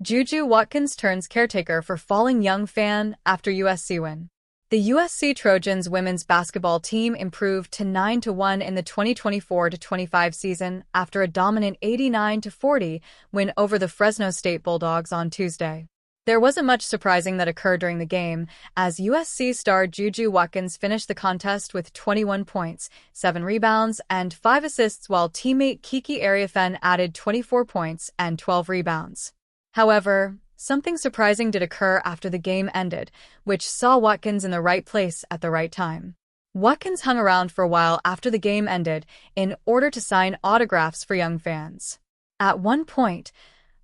JuJu Watkins turns caretaker for falling young fan after USC win. The USC Trojans women's basketball team improved to 9-1 in the 2024-25 season after a dominant 89-40 win over the Fresno State Bulldogs on Tuesday. There wasn't much surprising that occurred during the game, as USC star JuJu Watkins finished the contest with 21 points, 7 rebounds, and 5 assists, while teammate Kiki Ariafen added 24 points and 12 rebounds. However, something surprising did occur after the game ended, which saw Watkins in the right place at the right time. Watkins hung around for a while after the game ended in order to sign autographs for young fans. At one point,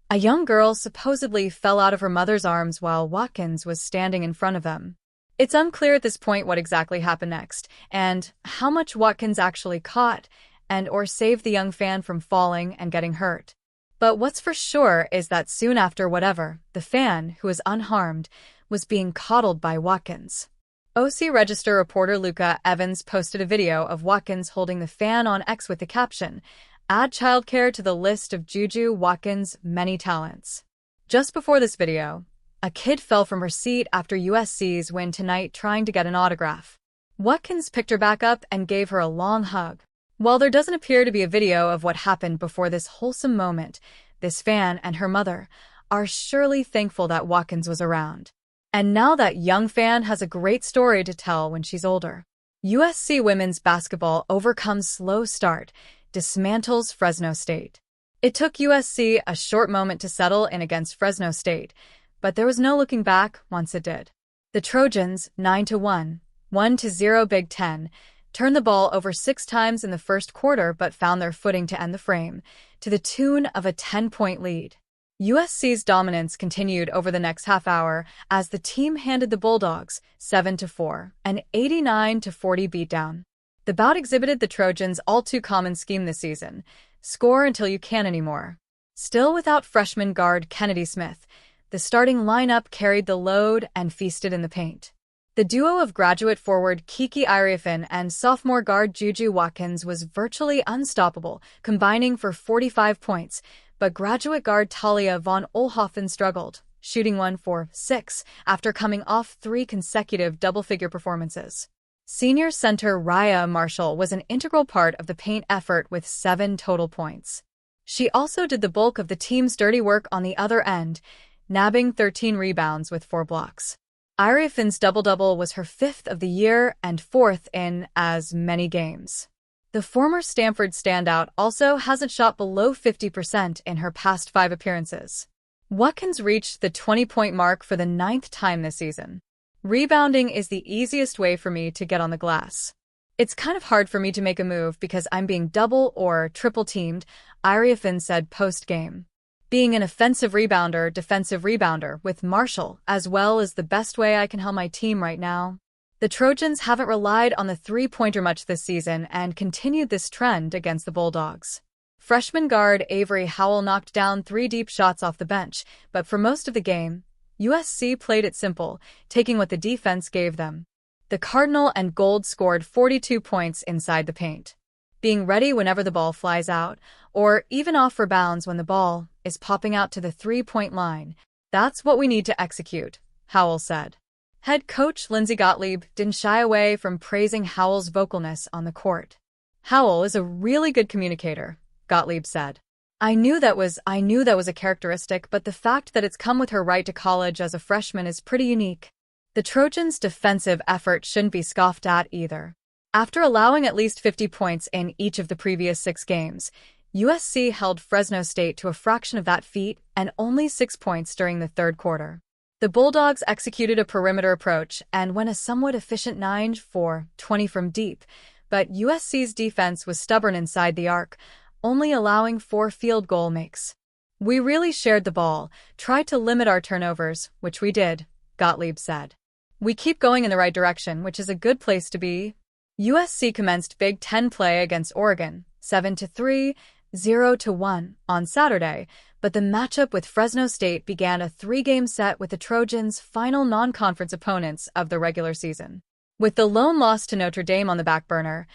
a young girl supposedly fell out of her mother's arms while Watkins was standing in front of them. It's unclear at this point what exactly happened next, and how much Watkins actually caught and/or saved the young fan from falling and getting hurt. But what's for sure is that soon after the fan, who was unharmed, was being coddled by Watkins. OC Register reporter Luca Evans posted a video of Watkins holding the fan on X with the caption, "Add childcare to the list of JuJu Watkins' many talents." Just before this video, a kid fell from her seat after USC's win tonight trying to get an autograph. Watkins picked her back up and gave her a long hug. While there doesn't appear to be a video of what happened before this wholesome moment, this fan and her mother are surely thankful that Watkins was around. And now that young fan has a great story to tell when she's older. USC women's basketball overcomes slow start, dismantles Fresno State. It took USC a short moment to settle in against Fresno State, but there was no looking back once it did. The Trojans, 9-1, 1-0 Big Ten, turned the ball over 6 times in the first quarter but found their footing to end the frame, to the tune of a 10-point lead. USC's dominance continued over the next half hour as the team handed the Bulldogs 7-4, an 89-40 beatdown. The bout exhibited the Trojans' all-too-common scheme this season: score until you can't anymore. Still without freshman guard Kennedy Smith, the starting lineup carried the load and feasted in the paint. The duo of graduate forward Kiki Ariafen and sophomore guard JuJu Watkins was virtually unstoppable, combining for 45 points, but graduate guard Talia von Oelhoffen struggled, shooting 1 for 6 after coming off 3 consecutive double-figure performances. Senior center Raya Marshall was an integral part of the paint effort with 7 total points. She also did the bulk of the team's dirty work on the other end, nabbing 13 rebounds with 4 blocks. Ariafen's double-double was her 5th of the year and 4th in as many games. The former Stanford standout also hasn't shot below 50% in her past 5 appearances. Watkins reached the 20-point mark for the 9th time this season. "Rebounding is the easiest way for me to get on the glass. It's kind of hard for me to make a move because I'm being double or triple teamed," Ariafen said post-game. "Being an offensive rebounder, defensive rebounder with Marshall as well is the best way I can help my team right now." The Trojans haven't relied on the three-pointer much this season and continued this trend against the Bulldogs. Freshman guard Avery Howell knocked down 3 deep shots off the bench, but for most of the game, USC played it simple, taking what the defense gave them. The Cardinal and Gold scored 42 points inside the paint. "Being ready whenever the ball flies out, or even off for bounds when the ball is popping out to the 3-point line. That's what we need to execute," Howell said. Head coach Lindsey Gottlieb didn't shy away from praising Howell's vocalness on the court. "Howell is a really good communicator," Gottlieb said. I knew that was a characteristic, but the fact that it's come with her right to college as a freshman is pretty unique." The Trojans' defensive effort shouldn't be scoffed at either. After allowing at least 50 points in each of the previous 6 games, USC held Fresno State to a fraction of that feat and only 6 points during the third quarter. The Bulldogs executed a perimeter approach and went a somewhat efficient 9 for 20 from deep, but USC's defense was stubborn inside the arc, only allowing 4 field goal makes. "We really shared the ball, tried to limit our turnovers, which we did," Gottlieb said. "We keep going in the right direction, which is a good place to be." USC commenced Big Ten play against Oregon, 7-3, 0-1 on Saturday, but the matchup with Fresno State began a 3-game set with the Trojans' final non-conference opponents of the regular season. With the lone loss to Notre Dame on the back burner,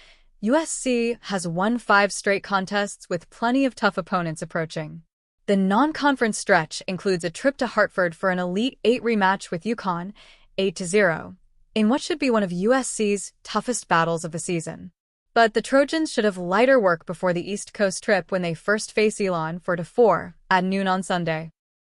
USC has won 5 straight contests with plenty of tough opponents approaching. The non-conference stretch includes a trip to Hartford for an Elite Eight rematch with UConn, 8-0, in what should be one of USC's toughest battles of the season. But the Trojans should have lighter work before the East Coast trip when they first face Elon 4-4 at noon on Sunday.